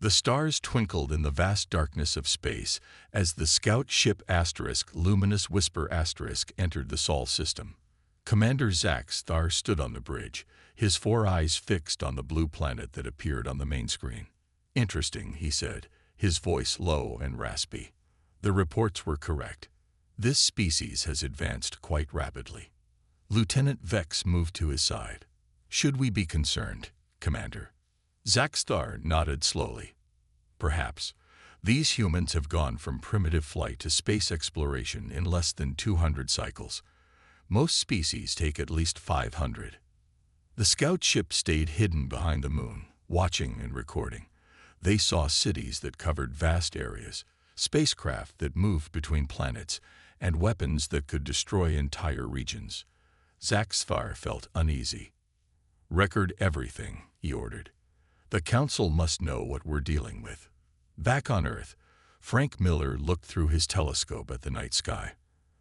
The stars twinkled in the vast darkness of space as the scout ship Luminous Whisper entered the Sol system. Commander Zack Star stood on the bridge, his 4 eyes fixed on the blue planet that appeared on the main screen. "Interesting," he said, his voice low and raspy. The reports were correct. This species has advanced quite rapidly. Lieutenant Vex moved to his side. "Should we be concerned, Commander?" Zack Star nodded slowly. "Perhaps. These humans have gone from primitive flight to space exploration in less than 200 cycles. Most species take at least 500. The scout ship stayed hidden behind the moon, watching and recording. They saw cities that covered vast areas, spacecraft that moved between planets, and weapons that could destroy entire regions." Zack Star felt uneasy. "Record everything," he ordered. "The Council must know what we're dealing with." Back on Earth, Frank Miller looked through his telescope at the night sky.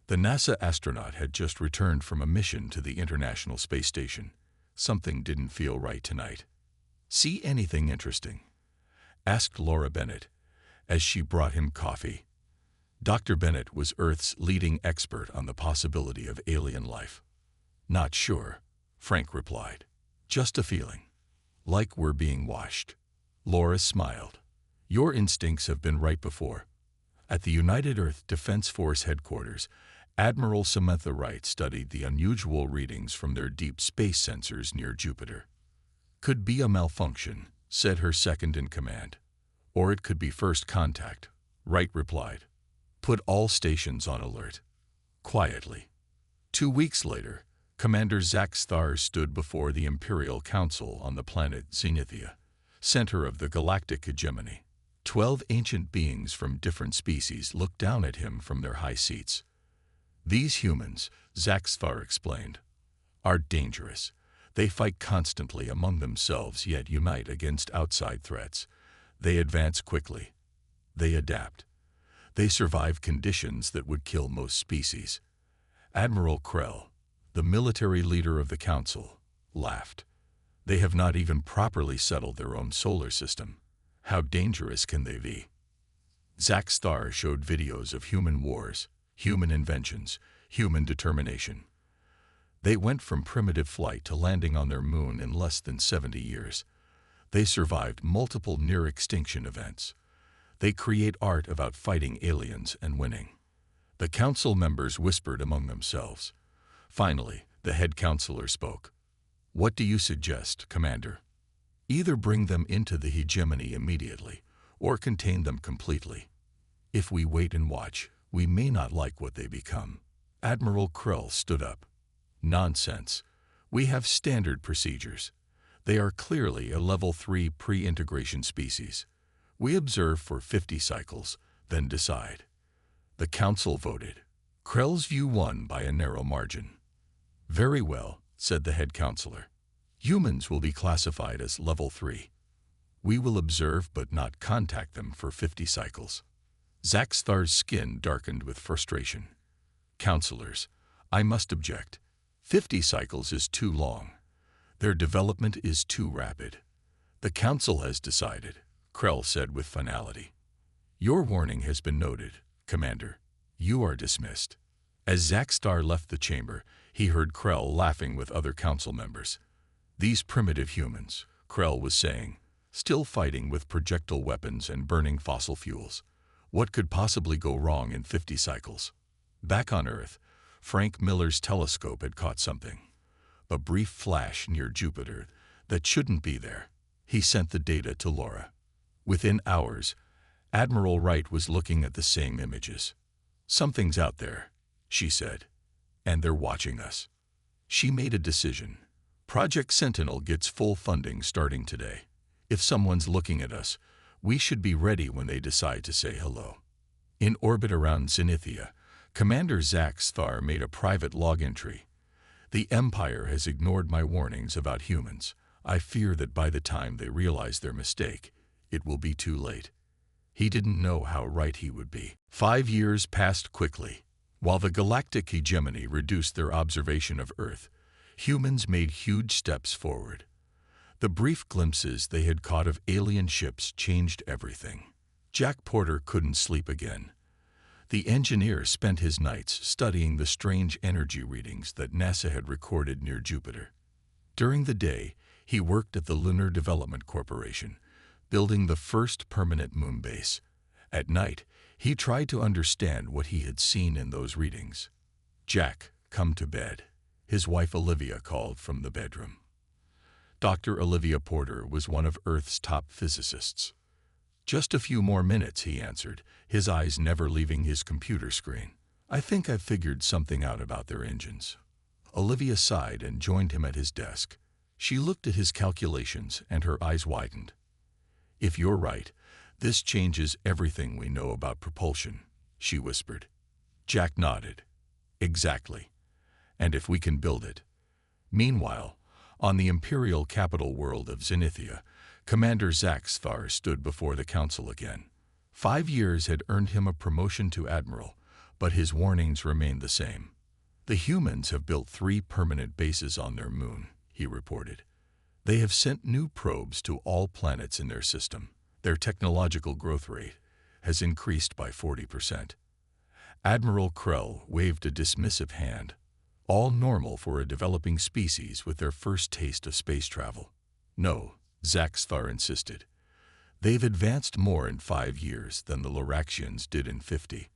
The NASA astronaut had just returned from a mission to the International Space Station. Something didn't feel right tonight. "See anything interesting?" asked Laura Bennett, as she brought him coffee. Dr. Bennett was Earth's leading expert on the possibility of alien life. "Not sure," Frank replied. "Just a feeling. Like we're being watched." Laura smiled. "Your instincts have been right before." At the United Earth Defense Force headquarters, Admiral Samantha Wright studied the unusual readings from their deep space sensors near Jupiter. "Could be a malfunction," said her second-in-command. "Or it could be first contact," Wright replied. "Put all stations on alert." Quietly. 2 weeks later, Commander Zack Star stood before the Imperial Council on the planet Zenithia, center of the galactic hegemony. 12 ancient beings from different species looked down at him from their high seats. "These humans," Zack Star explained, "are dangerous. They fight constantly among themselves yet unite against outside threats. They advance quickly. They adapt. They survive conditions that would kill most species." Admiral Krell, the military leader of the Council, laughed. "They have not even properly settled their own solar system. How dangerous can they be?" Zack Star showed videos of human wars, human inventions, human determination. They went from primitive flight to landing on their moon in less than 70 years. They survived multiple near-extinction events. They create art about fighting aliens and winning. The council members whispered among themselves. Finally, the head counselor spoke. "What do you suggest, Commander? Either bring them into the hegemony immediately, or contain them completely. If we wait and watch, we may not like what they become." Admiral Krell stood up. "Nonsense. We have standard procedures. They are clearly a level 3 pre-integration species. We observe for 50 cycles, then decide." The council voted. Krell's view won by a narrow margin. "Very well," said the head counselor. "Humans will be classified as level 3. We will observe but not contact them for 50 cycles." Zack Star's skin darkened with frustration. "Counselors, I must object. 50 cycles is too long. Their development is too rapid." "The council has decided," Krell said with finality. "Your warning has been noted, Commander. You are dismissed." As Zack Star left the chamber, he heard Krell laughing with other council members. "These primitive humans," Krell was saying, "still fighting with projectile weapons and burning fossil fuels. What could possibly go wrong in 50 cycles?" Back on Earth, Frank Miller's telescope had caught something. A brief flash near Jupiter that shouldn't be there. He sent the data to Laura. Within hours, Admiral Wright was looking at the same images. "Something's out there," she said, "and they're watching us." She made a decision. Project Sentinel gets full funding starting today. If someone's looking at us, we should be ready when they decide to say hello. In orbit around Zenithia, Commander Zack Star made a private log entry. "The Empire has ignored my warnings about humans. I fear that by the time they realize their mistake, it will be too late." He didn't know how right he would be. 5 years passed quickly. While the galactic hegemony reduced their observation of Earth, humans made huge steps forward. The brief glimpses they had caught of alien ships changed everything. Jack Porter couldn't sleep again. The engineer spent his nights studying the strange energy readings that NASA had recorded near Jupiter. During the day, he worked at the Lunar Development Corporation, building the first permanent moon base. At night, he tried to understand what he had seen in those readings. "Jack, come to bed," his wife Olivia called from the bedroom. Dr. Olivia Porter was one of Earth's top physicists. "Just a few more minutes," he answered, his eyes never leaving his computer screen. "I think I've figured something out about their engines." Olivia sighed and joined him at his desk. She looked at his calculations and her eyes widened. "If you're right, this changes everything we know about propulsion," she whispered. Jack nodded. "Exactly. And if we can build it." Meanwhile, on the imperial capital world of Zenithia, Commander Zaxthar stood before the council again. 5 years had earned him a promotion to admiral, but his warnings remained the same. "The humans have built 3 permanent bases on their moon," he reported. "They have sent new probes to all planets in their system. Their technological growth rate has increased by 40%. Admiral Krell waved a dismissive hand. "All normal for a developing species with their first taste of space travel." "No," Zaxthar insisted. "They've advanced more in 5 years than the Loraxians did in 50.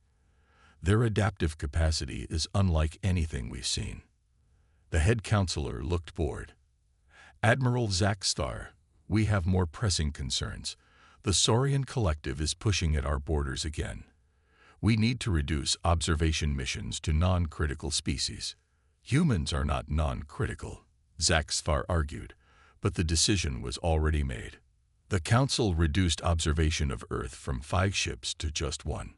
Their adaptive capacity is unlike anything we've seen." The head counselor looked bored. "Admiral Zaxthar, we have more pressing concerns. The Saurian Collective is pushing at our borders again. We need to reduce observation missions to non-critical species." "Humans are not non-critical," Zaxthar argued, but the decision was already made. The Council reduced observation of Earth from 5 ships to just 1.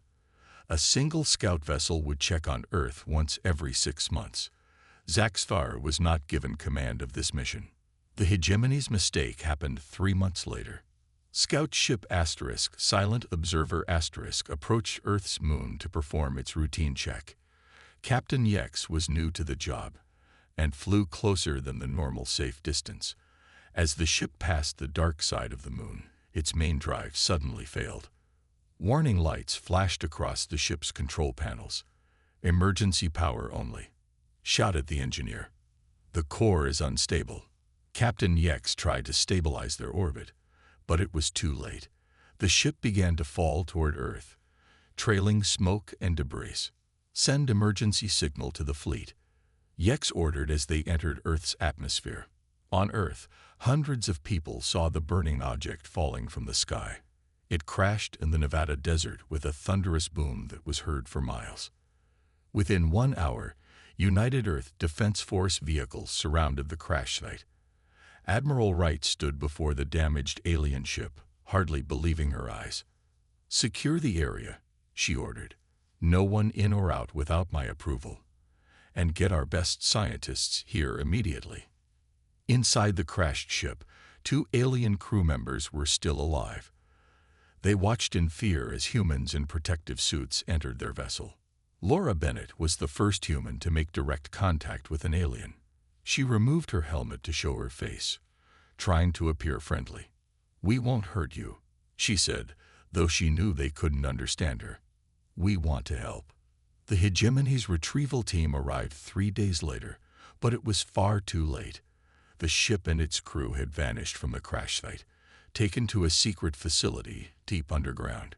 A single scout vessel would check on Earth once every 6 months. Zaxthar was not given command of this mission. The hegemony's mistake happened 3 months later. Scout Ship * Silent Observer * approached Earth's moon to perform its routine check. Captain Yex was new to the job and flew closer than the normal safe distance. As the ship passed the dark side of the moon, its main drive suddenly failed. Warning lights flashed across the ship's control panels. "Emergency power only," shouted the engineer. "The core is unstable." Captain Yex tried to stabilize their orbit, but it was too late. The ship began to fall toward Earth, trailing smoke and debris. "Send emergency signal to the fleet," Yex ordered as they entered Earth's atmosphere. On Earth, hundreds of people saw the burning object falling from the sky. It crashed in the Nevada desert with a thunderous boom that was heard for miles. Within 1 hour, United Earth Defense Force vehicles surrounded the crash site. Admiral Wright stood before the damaged alien ship, hardly believing her eyes. "Secure the area," she ordered. "No one in or out without my approval. And get our best scientists here immediately." Inside the crashed ship, 2 alien crew members were still alive. They watched in fear as humans in protective suits entered their vessel. Laura Bennett was the first human to make direct contact with an alien. She removed her helmet to show her face, trying to appear friendly. "We won't hurt you," she said, though she knew they couldn't understand her. "We want to help." The hegemony's retrieval team arrived 3 days later, but it was far too late. The ship and its crew had vanished from the crash site, taken to a secret facility deep underground.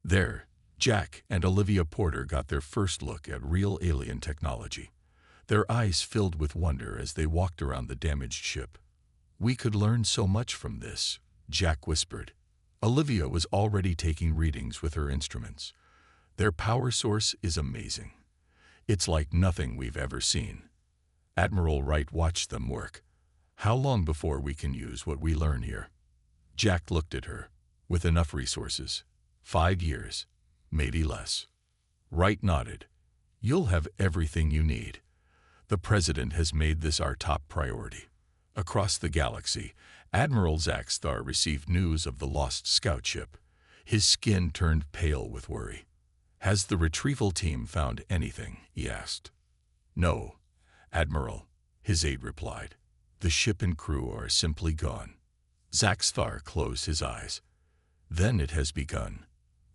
There, Jack and Olivia Porter got their first look at real alien technology. Their eyes filled with wonder as they walked around the damaged ship. "We could learn so much from this," Jack whispered. Olivia was already taking readings with her instruments. "Their power source is amazing. It's like nothing we've ever seen." Admiral Wright watched them work. "How long before we can use what we learn here?" Jack looked at her. "With enough resources. 5 years, maybe less." Wright nodded. "You'll have everything you need. The President has made this our top priority." Across the galaxy, Admiral Zaxthar received news of the lost scout ship. His skin turned pale with worry. "Has the retrieval team found anything?" he asked. "No, Admiral," his aide replied. The ship and crew are simply gone. Zaxthar closed his eyes. Then it has begun.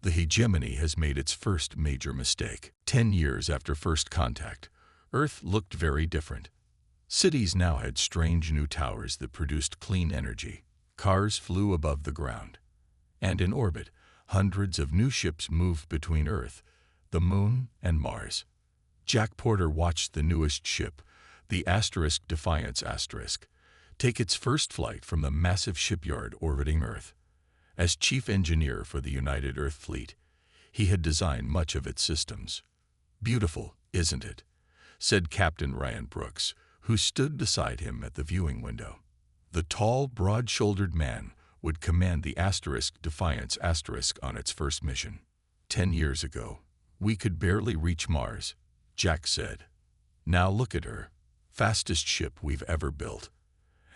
The hegemony has made its first major mistake. 10 years after first contact, Earth looked very different. Cities now had strange new towers that produced clean energy. Cars flew above the ground. And in orbit, hundreds of new ships moved between Earth, the Moon, and Mars. Jack Porter watched the newest ship, the Defiance take its first flight from the massive shipyard orbiting Earth. As chief engineer for the United Earth Fleet, he had designed much of its systems. "Beautiful, isn't it?" said Captain Ryan Brooks, who stood beside him at the viewing window. The tall, broad-shouldered man would command the Defiance on its first mission. 10 years ago, we could barely reach Mars, Jack said. Now look at her, fastest ship we've ever built,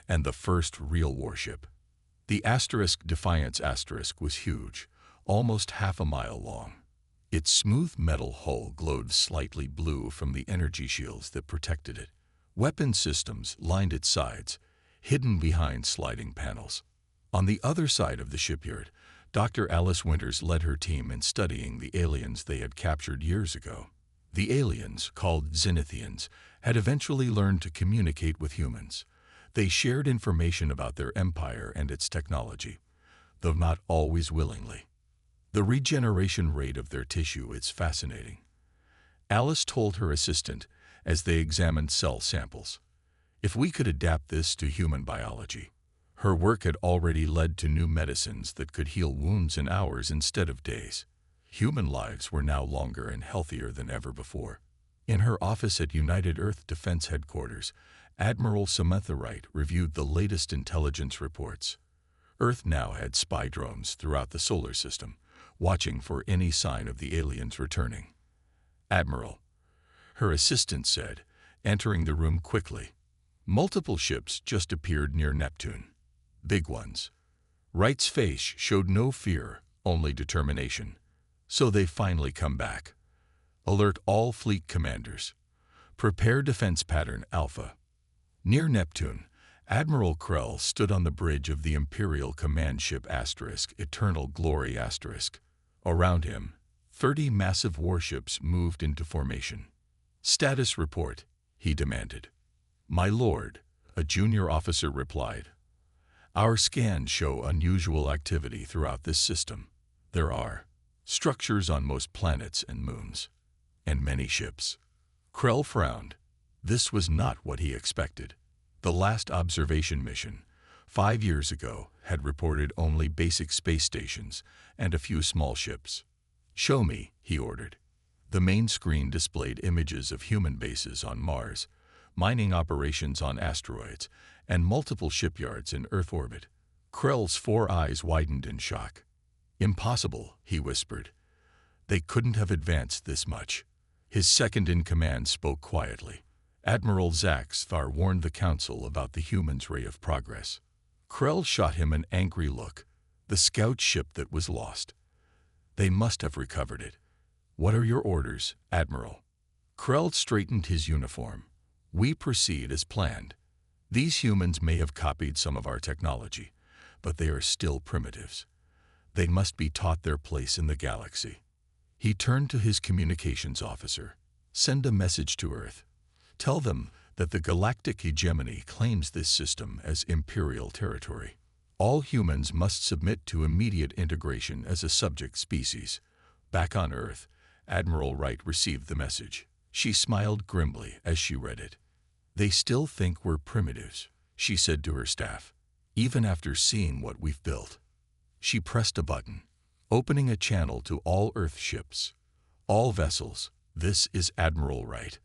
and the first real warship. The Defiance was huge, almost half a mile long. Its smooth metal hull glowed slightly blue from the energy shields that protected it. Weapon systems lined its sides, hidden behind sliding panels. On the other side of the shipyard, Dr. Alice Winters led her team in studying the aliens they had captured years ago. The aliens, called Zenithians, had eventually learned to communicate with humans. They shared information about their empire and its technology, though not always willingly. The regeneration rate of their tissue is fascinating. Alice told her assistant as they examined cell samples. If we could adapt this to human biology. Her work had already led to new medicines that could heal wounds in hours instead of days. Human lives were now longer and healthier than ever before. In her office at United Earth Defense Headquarters, Admiral Samantha Wright reviewed the latest intelligence reports. Earth now had spy drones throughout the solar system, watching for any sign of the aliens returning. "Admiral," her assistant said, entering the room quickly. "Multiple ships just appeared near Neptune. Big ones." Wright's face showed no fear, only determination. "So they've finally come back. Alert all fleet commanders. Prepare defense pattern Alpha." Near Neptune, Admiral Krell stood on the bridge of the Imperial command ship Eternal Glory *. Around him, 30 massive warships moved into formation. "Status report," he demanded. "My lord," a junior officer replied. "Our scans show unusual activity throughout this system. There are structures on most planets and moons, and many ships." Krell frowned. This was not what he expected. The last observation mission, 5 years ago, had reported only basic space stations and a few small ships. "Show me," he ordered. The main screen displayed images of human bases on Mars, mining operations on asteroids, and multiple shipyards in Earth orbit. Krell's 4 eyes widened in shock. "Impossible," he whispered. "They couldn't have advanced this much." His second-in-command spoke quietly. Admiral Zaxthar warned the Council about the humans' ray of progress. Krell shot him an angry look. "The scout ship that was lost. They must have recovered it." "What are your orders, Admiral?" Krell straightened his uniform. "We proceed as planned. These humans may have copied some of our technology, but they are still primitives. They must be taught their place in the galaxy." He turned to his communications officer. "Send a message to Earth. Tell them that the galactic hegemony claims this system as imperial territory. All humans must submit to immediate integration as a subject species." Back on Earth, Admiral Wright received the message. She smiled grimly as she read it. "They still think we're primitives," she said to her staff, "even after seeing what we've built." She pressed a button, opening a channel to all Earth ships. "All vessels, this is Admiral Wright.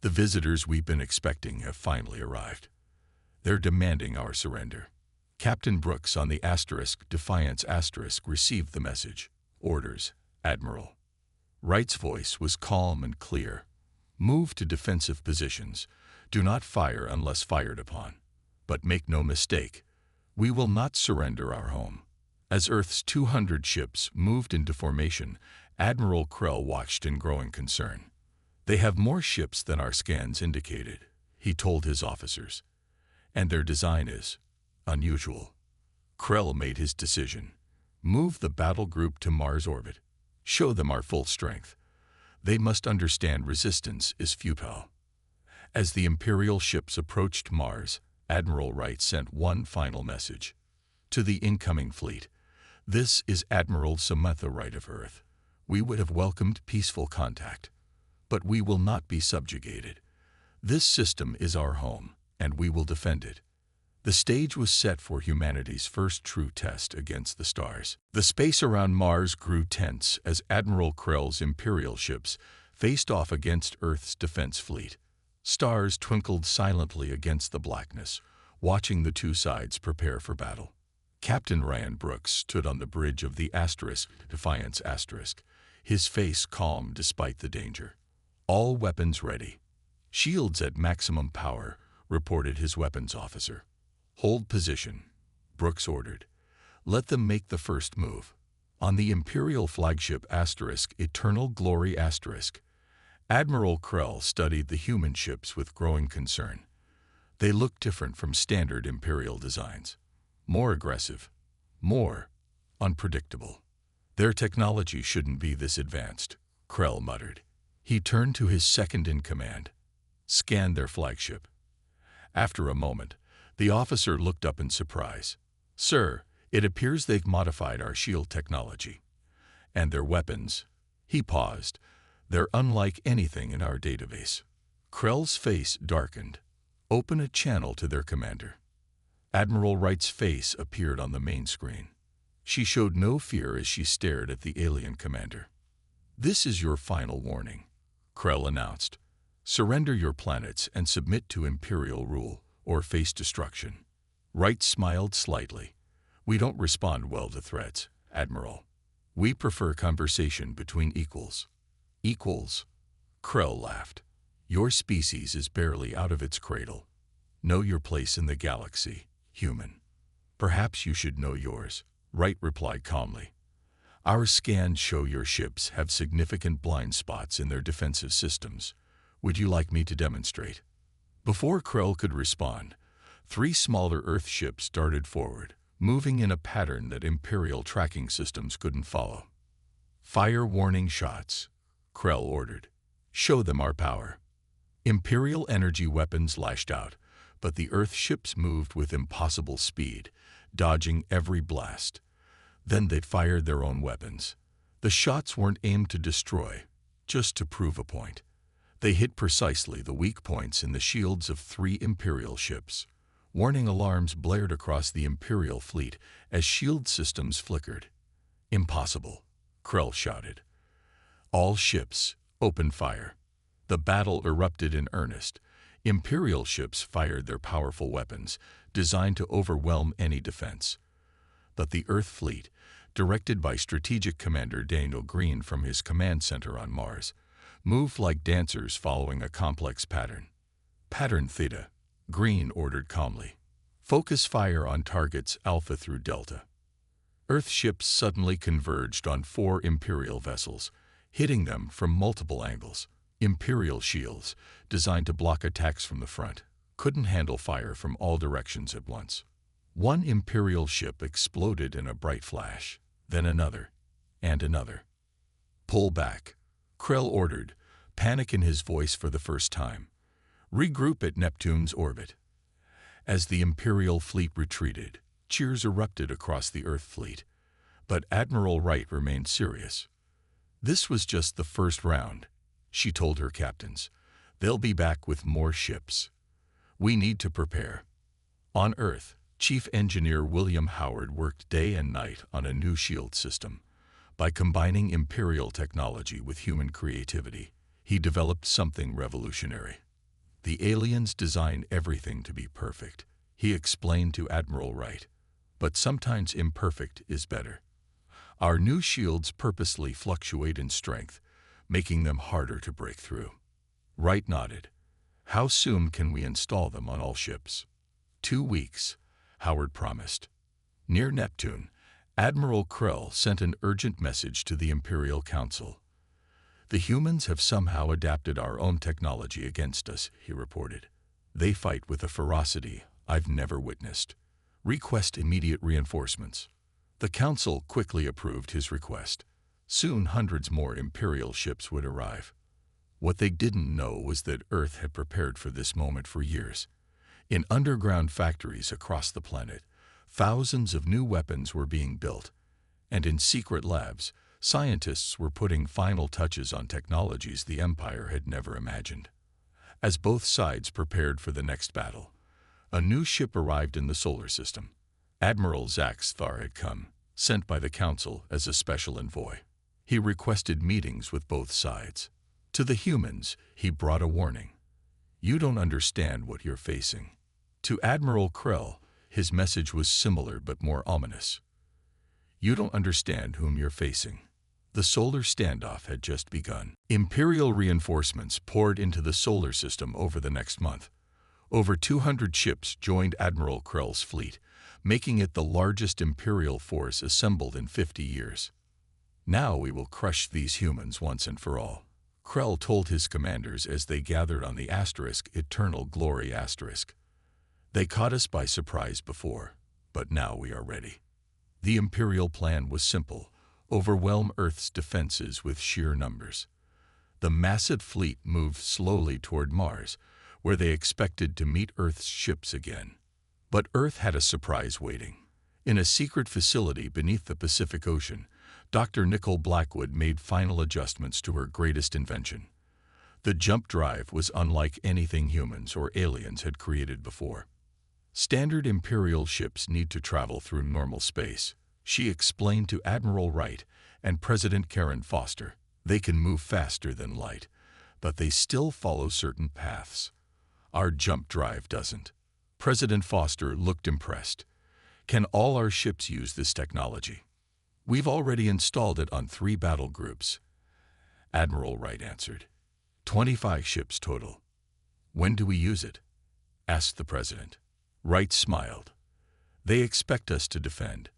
The visitors we've been expecting have finally arrived. They're demanding our surrender." Captain Brooks on the Defiance received the message. "Orders, Admiral." Wright's voice was calm and clear. "Move to defensive positions. Do not fire unless fired upon. But make no mistake, we will not surrender our home." As Earth's 200 ships moved into formation, Admiral Krell watched in growing concern. "They have more ships than our scans indicated," he told his officers. and their design is unusual. Krell made his decision. Move the battle group to Mars orbit. Show them our full strength. They must understand resistance is futile. As the Imperial ships approached Mars, Admiral Wright sent one final message. To the incoming fleet, this is Admiral Samantha Wright of Earth. We would have welcomed peaceful contact, but we will not be subjugated. This system is our home, and we will defend it. The stage was set for humanity's first true test against the stars. The space around Mars grew tense as Admiral Krell's Imperial ships faced off against Earth's defense fleet. Stars twinkled silently against the blackness, watching the two sides prepare for battle. Captain Ryan Brooks stood on the bridge of the Defiance *, his face calm despite the danger. All weapons ready. Shields at maximum power, reported his weapons officer. Hold position, Brooks ordered. Let them make the first move. On the Imperial flagship Eternal Glory *, Admiral Krell studied the human ships with growing concern. They looked different from standard Imperial designs. More aggressive, more unpredictable. Their technology shouldn't be this advanced, Krell muttered. He turned to his second-in-command. Scan their flagship. After a moment, the officer looked up in surprise. Sir, it appears they've modified our shield technology. And their weapons. He paused. They're unlike anything in our database. Krell's face darkened. Open a channel to their commander. Admiral Wright's face appeared on the main screen. She showed no fear as she stared at the alien commander. This is your final warning, Krell announced. Surrender your planets and submit to Imperial rule, or face destruction. Wright smiled slightly. We don't respond well to threats, Admiral. We prefer conversation between equals. Equals? Krell laughed. Your species is barely out of its cradle. Know your place in the galaxy, human. Perhaps you should know yours, Wright replied calmly. Our scans show your ships have significant blind spots in their defensive systems. Would you like me to demonstrate? Before Krell could respond, 3 smaller Earth ships darted forward, moving in a pattern that Imperial tracking systems couldn't follow. Fire warning shots, Krell ordered. Show them our power. Imperial energy weapons lashed out, but the Earth ships moved with impossible speed, dodging every blast. Then they fired their own weapons. The shots weren't aimed to destroy, just to prove a point. They hit precisely the weak points in the shields of 3 Imperial ships. Warning alarms blared across the Imperial fleet as shield systems flickered. Impossible, Krell shouted. All ships, open fire. The battle erupted in earnest. Imperial ships fired their powerful weapons, designed to overwhelm any defense. But the Earth fleet, directed by Strategic Commander Daniel Green from his command center on Mars, moved like dancers following a complex pattern. Pattern Theta, Green ordered calmly. Focus fire on targets Alpha through Delta. Earth ships suddenly converged on 4 Imperial vessels, hitting them from multiple angles. Imperial shields, designed to block attacks from the front, couldn't handle fire from all directions at once. One Imperial ship exploded in a bright flash, then another, and another. Pull back, Krell ordered, panic in his voice for the first time. Regroup at Neptune's orbit. As the Imperial fleet retreated, cheers erupted across the Earth fleet. But Admiral Wright remained serious. This was just the first round, she told her captains. They'll be back with more ships. We need to prepare. On Earth, Chief Engineer William Howard worked day and night on a new shield system. By combining Imperial technology with human creativity, he developed something revolutionary. The aliens design everything to be perfect, he explained to Admiral Wright. But sometimes imperfect is better. Our new shields purposely fluctuate in strength, making them harder to break through. Wright nodded. How soon can we install them on all ships? 2 weeks, Howard promised. Near Neptune, Admiral Krell sent an urgent message to the Imperial Council. The humans have somehow adapted our own technology against us, he reported. They fight with a ferocity I've never witnessed. Request immediate reinforcements. The Council quickly approved his request. Soon hundreds more Imperial ships would arrive. What they didn't know was that Earth had prepared for this moment for years. In underground factories across the planet, thousands of new weapons were being built, and in secret labs, scientists were putting final touches on technologies the Empire had never imagined. As both sides prepared for the next battle, a new ship arrived in the solar system. Admiral Zax Thar had come, sent by the Council as a special envoy. He requested meetings with both sides. To the humans, he brought a warning. You don't understand what you're facing. To Admiral Krell, his message was similar but more ominous. You don't understand whom you're facing. The solar standoff had just begun. Imperial reinforcements poured into the solar system over the next month. Over 200 ships joined Admiral Krell's fleet, making it the largest Imperial force assembled in 50 years. Now we will crush these humans once and for all, Krell told his commanders as they gathered on the asterisk Eternal Glory asterisk. They caught us by surprise before, but now we are ready. The Imperial plan was simple: overwhelm Earth's defenses with sheer numbers. The massive fleet moved slowly toward Mars, where they expected to meet Earth's ships again. But Earth had a surprise waiting. In a secret facility beneath the Pacific Ocean, Dr. Nicole Blackwood made final adjustments to her greatest invention. The jump drive was unlike anything humans or aliens had created before. Standard Imperial ships need to travel through normal space, she explained to Admiral Wright and President Karen Foster. They can move faster than light, but they still follow certain paths. Our jump drive doesn't. President Foster looked impressed. Can all our ships use this technology? We've already installed it on 3 battle groups. Admiral Wright answered. 25 ships total. When do we use it? Asked the President. Wright smiled. They expect us to defend.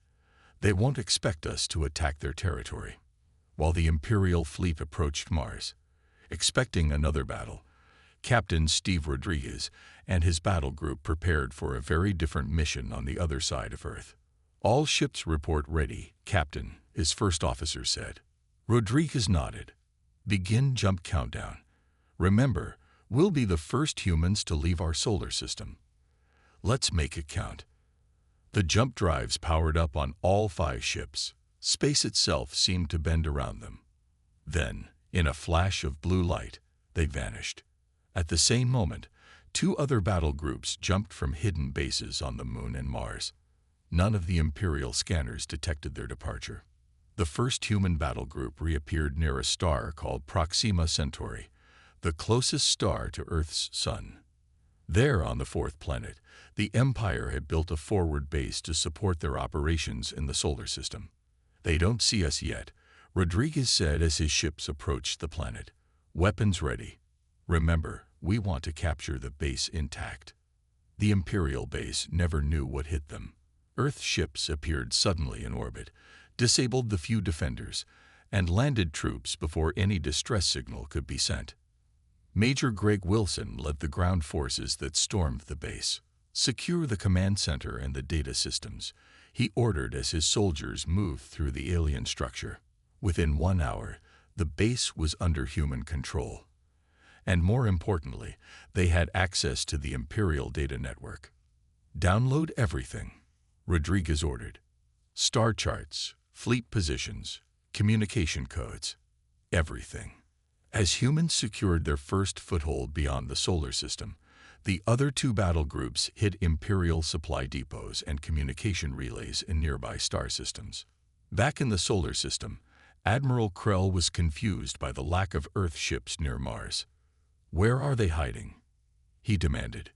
They won't expect us to attack their territory. While the Imperial fleet approached Mars, expecting another battle, Captain Steve Rodriguez and his battle group prepared for a very different mission on the other side of Earth. All ships report ready, Captain, his first officer said. Rodriguez nodded. Begin jump countdown. Remember, we'll be the first humans to leave our solar system. Let's make it count. The jump drives powered up on all 5 ships. Space itself seemed to bend around them. Then, in a flash of blue light, they vanished. At the same moment, 2 other battle groups jumped from hidden bases on the Moon and Mars. None of the Imperial scanners detected their departure. The first human battle group reappeared near a star called Proxima Centauri, the closest star to Earth's sun. There, on the 4th planet, the Empire had built a forward base to support their operations in the solar system. They don't see us yet, Rodriguez said as his ships approached the planet. Weapons ready. Remember, we want to capture the base intact. The Imperial base never knew what hit them. Earth ships appeared suddenly in orbit, disabled the few defenders, and landed troops before any distress signal could be sent. Major Greg Wilson led the ground forces that stormed the base. Secure the command center and the data systems, he ordered as his soldiers moved through the alien structure. Within 1 hour, the base was under human control. And more importantly, they had access to the Imperial data network. Download everything, Rodriguez ordered. Star charts, fleet positions, communication codes, everything. As humans secured their first foothold beyond the solar system, the other 2 battle groups hid Imperial supply depots and communication relays in nearby star systems. Back in the solar system, Admiral Krell was confused by the lack of Earth ships near Mars. Where are they hiding? He demanded.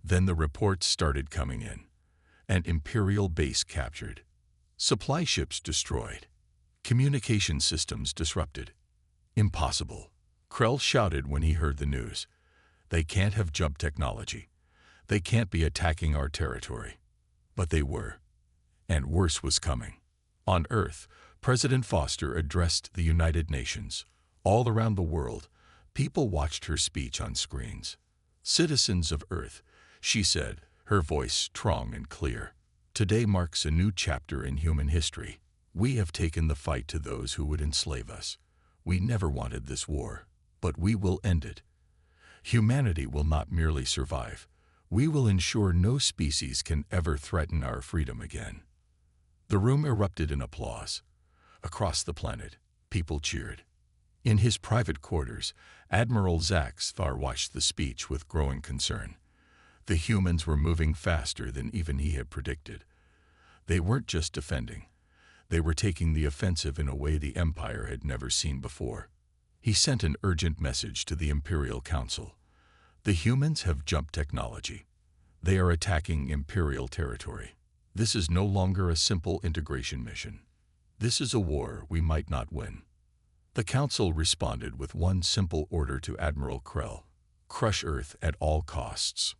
Then the reports started coming in. An Imperial base captured. Supply ships destroyed. Communication systems disrupted. Impossible, Krell shouted when he heard the news. They can't have jump technology. They can't be attacking our territory. But they were. And worse was coming. On Earth, President Foster addressed the United Nations. All around the world, people watched her speech on screens. Citizens of Earth, she said, her voice strong and clear. Today marks a new chapter in human history. We have taken the fight to those who would enslave us. We never wanted this war, but we will end it. Humanity will not merely survive. We will ensure no species can ever threaten our freedom again. The room erupted in applause. Across the planet, people cheered. In his private quarters, Admiral Sci-Fi watched the speech with growing concern. The humans were moving faster than even he had predicted. They weren't just defending. They were taking the offensive in a way the Empire had never seen before. He sent an urgent message to the Imperial Council. The humans have jumped technology. They are attacking Imperial territory. This is no longer a simple integration mission. This is a war we might not win. The Council responded with one simple order to Admiral Krell: crush Earth at all costs.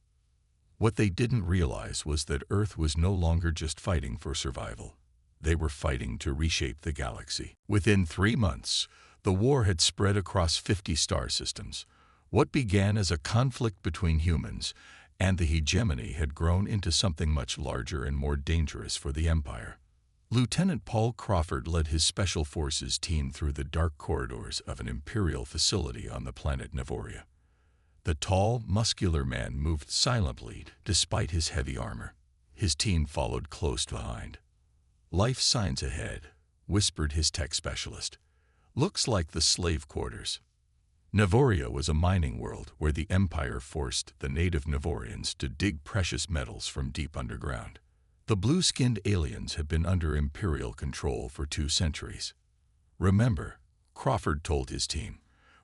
What they didn't realize was that Earth was no longer just fighting for survival. They were fighting to reshape the galaxy. Within 3 months, the war had spread across 50 star systems. What began as a conflict between humans and the hegemony had grown into something much larger and more dangerous for the Empire. Lieutenant Paul Crawford led his Special Forces team through the dark corridors of an Imperial facility on the planet Nevoria. The tall, muscular man moved silently despite his heavy armor. His team followed close behind. "Life signs ahead," whispered his tech specialist. "Looks like the slave quarters." Nevoria was a mining world where the Empire forced the native Nevorians to dig precious metals from deep underground. The blue-skinned aliens had been under Imperial control for 2 centuries. "Remember," Crawford told his team,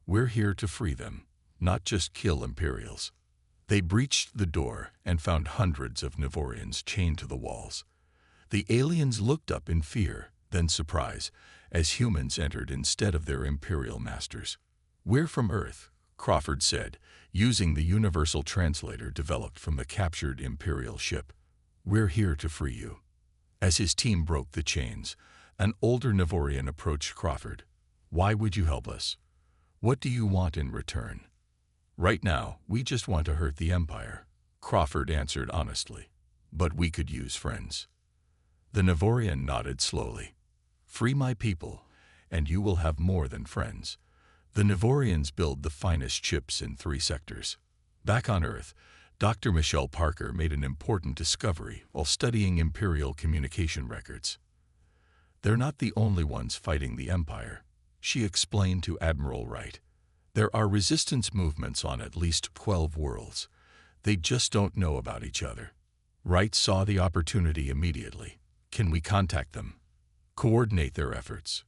"we're here to free them, not just kill Imperials." They breached the door and found hundreds of Nevorians chained to the walls. The aliens looked up in fear, then surprise, as humans entered instead of their Imperial masters. "We're from Earth," Crawford said, using the universal translator developed from the captured Imperial ship. "We're here to free you." As his team broke the chains, an older Nevorian approached Crawford. "Why would you help us? What do you want in return?" "Right now, we just want to hurt the Empire," Crawford answered honestly. "But we could use friends." The Nevorian nodded slowly. "Free my people, and you will have more than friends." The Nevorians build the finest chips in 3 sectors. Back on Earth, Dr. Michelle Parker made an important discovery while studying Imperial communication records. "They're not the only ones fighting the Empire," she explained to Admiral Wright. "There are resistance movements on at least 12 worlds. They just don't know about each other." Wright saw the opportunity immediately. "Can we contact them? Coordinate their efforts?"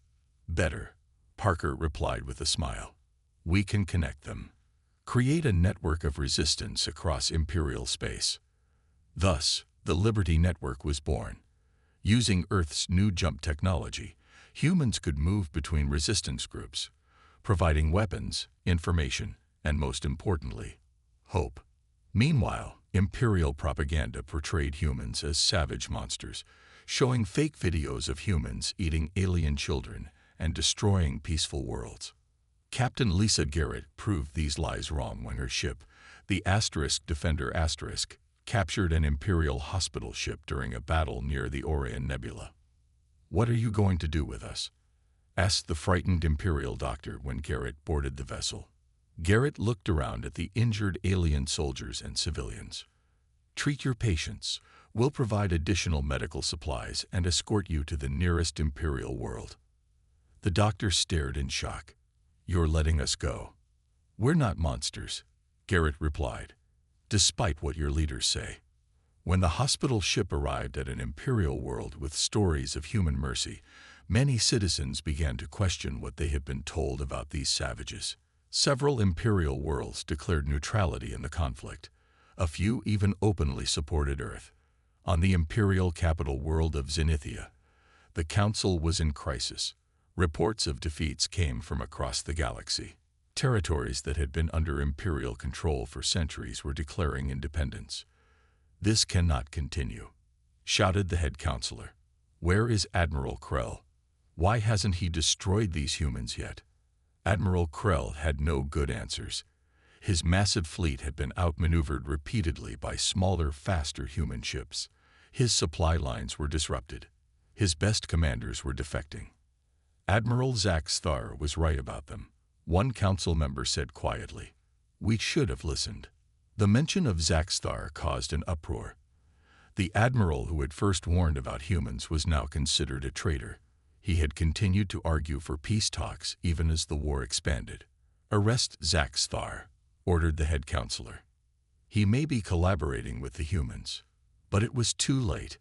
"Better," Parker replied with a smile. "We can connect them. Create a network of resistance across Imperial space." Thus, the Liberty Network was born. Using Earth's new jump technology, humans could move between resistance groups, providing weapons, information, and most importantly, hope. Meanwhile, Imperial propaganda portrayed humans as savage monsters, showing fake videos of humans eating alien children and destroying peaceful worlds. Captain Lisa Garrett proved these lies wrong when her ship, the Defender *, captured an Imperial hospital ship during a battle near the Orion Nebula. "What are you going to do with us?" asked the frightened Imperial doctor when Garrett boarded the vessel. Garrett looked around at the injured alien soldiers and civilians. "Treat your patients. We'll provide additional medical supplies and escort you to the nearest Imperial world." The doctor stared in shock. "You're letting us go?" "We're not monsters," Garrett replied, "despite what your leaders say." When the hospital ship arrived at an Imperial world with stories of human mercy, many citizens began to question what they had been told about these savages. Several Imperial worlds declared neutrality in the conflict. A few even openly supported Earth. On the Imperial capital world of Zenithia, the Council was in crisis. Reports of defeats came from across the galaxy. Territories that had been under Imperial control for centuries were declaring independence. "This cannot continue," shouted the head counselor. "Where is Admiral Krell? Why hasn't he destroyed these humans yet?" Admiral Krell had no good answers. His massive fleet had been outmaneuvered repeatedly by smaller, faster human ships. His supply lines were disrupted. His best commanders were defecting. Admiral Zach Thar was right about them. One council member said quietly, "We should have listened." The mention of Zach Thar caused an uproar. The admiral who had first warned about humans was now considered a traitor. He had continued to argue for peace talks even as the war expanded. "Arrest Zach Thar," ordered the head counselor. "He may be collaborating with the humans." But it was too late.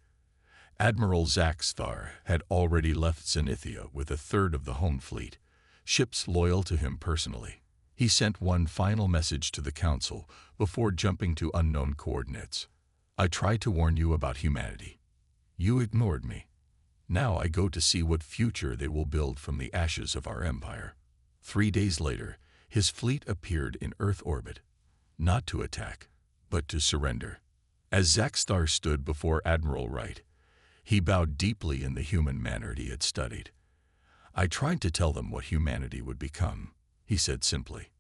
Admiral Zach Thar had already left Zenithia with a third of the home fleet, ships loyal to him personally. He sent one final message to the council before jumping to unknown coordinates. "I tried to warn you about humanity. You ignored me. Now I go to see what future they will build from the ashes of our empire." 3 days later, his fleet appeared in Earth orbit, not to attack, but to surrender. As Zach Thar stood before Admiral Wright, he bowed deeply in the human manner he had studied. "I tried to tell them what humanity would become," he said simply.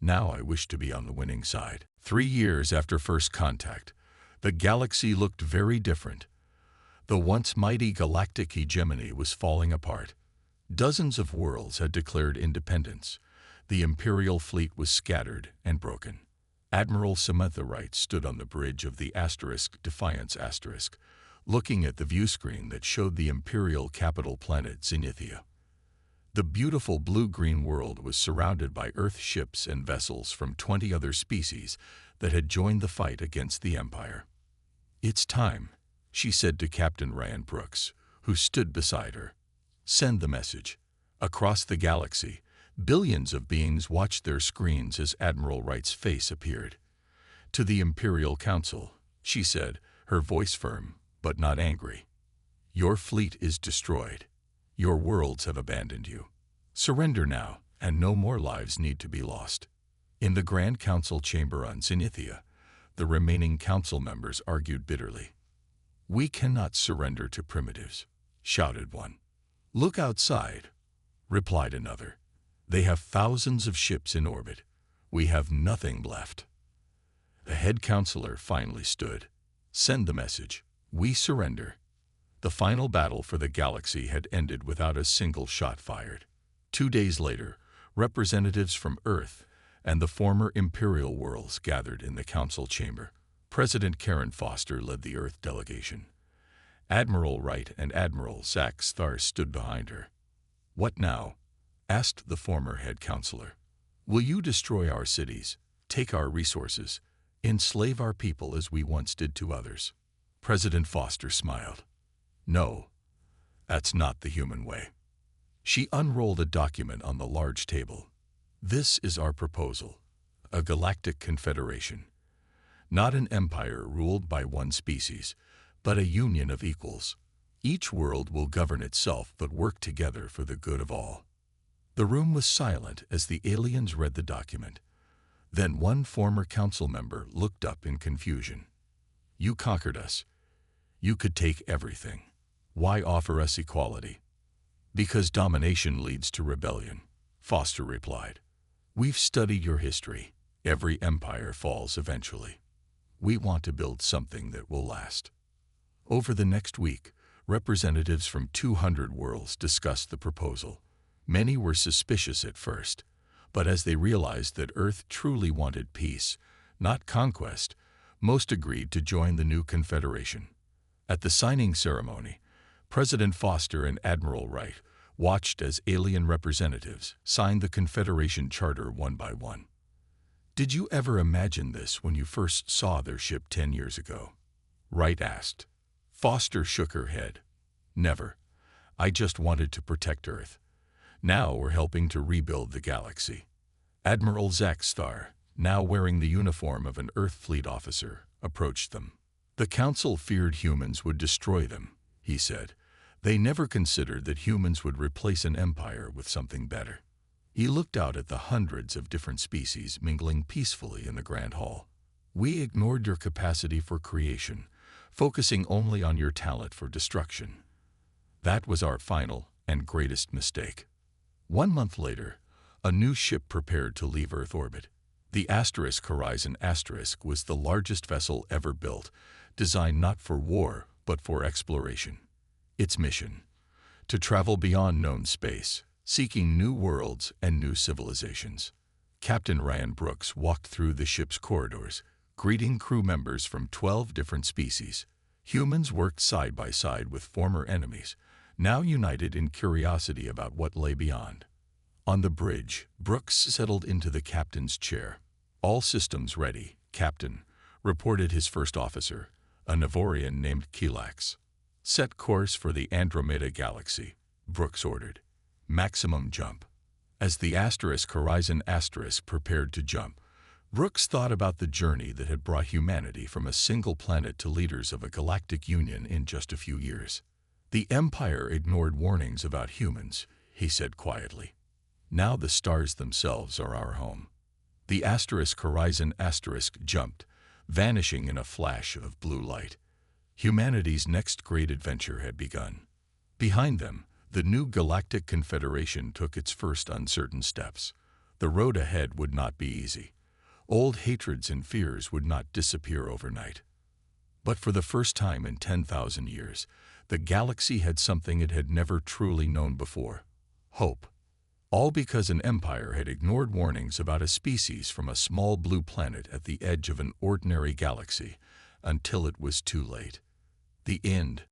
"Now I wish to be on the winning side." 3 years after first contact, the galaxy looked very different. The once mighty galactic hegemony was falling apart. Dozens of worlds had declared independence. The Imperial fleet was scattered and broken. Admiral Samantha Wright stood on the bridge of the Defiance *, looking at the view screen that showed the Imperial capital planet Zenithia. The beautiful blue-green world was surrounded by Earth ships and vessels from 20 other species that had joined the fight against the Empire. "It's time," she said to Captain Ryan Brooks, who stood beside her. "Send the message." Across the galaxy, billions of beings watched their screens as Admiral Wright's face appeared. "To the Imperial Council," she said, her voice firm, but not angry. "Your fleet is destroyed. Your worlds have abandoned you. Surrender now, and no more lives need to be lost." In the Grand Council chamber on Zenithia, the remaining council members argued bitterly. "We cannot surrender to primitives," shouted one. "Look outside," replied another. "They have thousands of ships in orbit. We have nothing left." The head counselor finally stood. "Send the message. We surrender." The final battle for the galaxy had ended without a single shot fired. 2 days later, representatives from Earth and the former Imperial worlds gathered in the council chamber. President Karen Foster led the Earth delegation. Admiral Wright and Admiral Zach Thar stood behind her. "What now?" asked the former head counselor. "Will you destroy our cities, take our resources, enslave our people as we once did to others?" President Foster smiled. "No, that's not the human way." She unrolled a document on the large table. "This is our proposal, a galactic confederation. Not an empire ruled by one species, but a union of equals. Each world will govern itself but work together for the good of all." The room was silent as the aliens read the document. Then one former council member looked up in confusion. "You conquered us. You could take everything. Why offer us equality?" "Because domination leads to rebellion," Foster replied. "We've studied your history. Every empire falls eventually. We want to build something that will last." Over the next week, representatives from 200 worlds discussed the proposal. Many were suspicious at first, but as they realized that Earth truly wanted peace, not conquest, most agreed to join the new confederation. At the signing ceremony, President Foster and Admiral Wright watched as alien representatives signed the Confederation Charter one by one. "Did you ever imagine this when you first saw their ship 10 years ago?" Wright asked. Foster shook her head. "Never. I just wanted to protect Earth. Now we're helping to rebuild the galaxy." Admiral Zach Thar, now wearing the uniform of an Earth fleet officer, approached them. "The Council feared humans would destroy them," he said. "They never considered that humans would replace an empire with something better." He looked out at the hundreds of different species mingling peacefully in the Grand Hall. "We ignored your capacity for creation, focusing only on your talent for destruction. That was our final and greatest mistake." 1 month later, a new ship prepared to leave Earth orbit. The Horizon was the largest vessel ever built, designed not for war, but for exploration. Its mission: to travel beyond known space, seeking new worlds and new civilizations. Captain Ryan Brooks walked through the ship's corridors, greeting crew members from 12 different species. Humans worked side by side with former enemies, now united in curiosity about what lay beyond. On the bridge, Brooks settled into the captain's chair. "All systems ready, Captain," reported his first officer, a Navorian named Kilax. "Set course for the Andromeda Galaxy," Brooks ordered. "Maximum jump." As the Horizon prepared to jump, Brooks thought about the journey that had brought humanity from a single planet to leaders of a galactic union in just a few years. "The Empire ignored warnings about humans," he said quietly. "Now the stars themselves are our home." The Horizon jumped, vanishing in a flash of blue light. Humanity's next great adventure had begun. Behind them, the new Galactic Confederation took its first uncertain steps. The road ahead would not be easy. Old hatreds and fears would not disappear overnight. But for the first time in 10,000 years, the galaxy had something it had never truly known before: hope. All because an empire had ignored warnings about a species from a small blue planet at the edge of an ordinary galaxy, until it was too late. The end.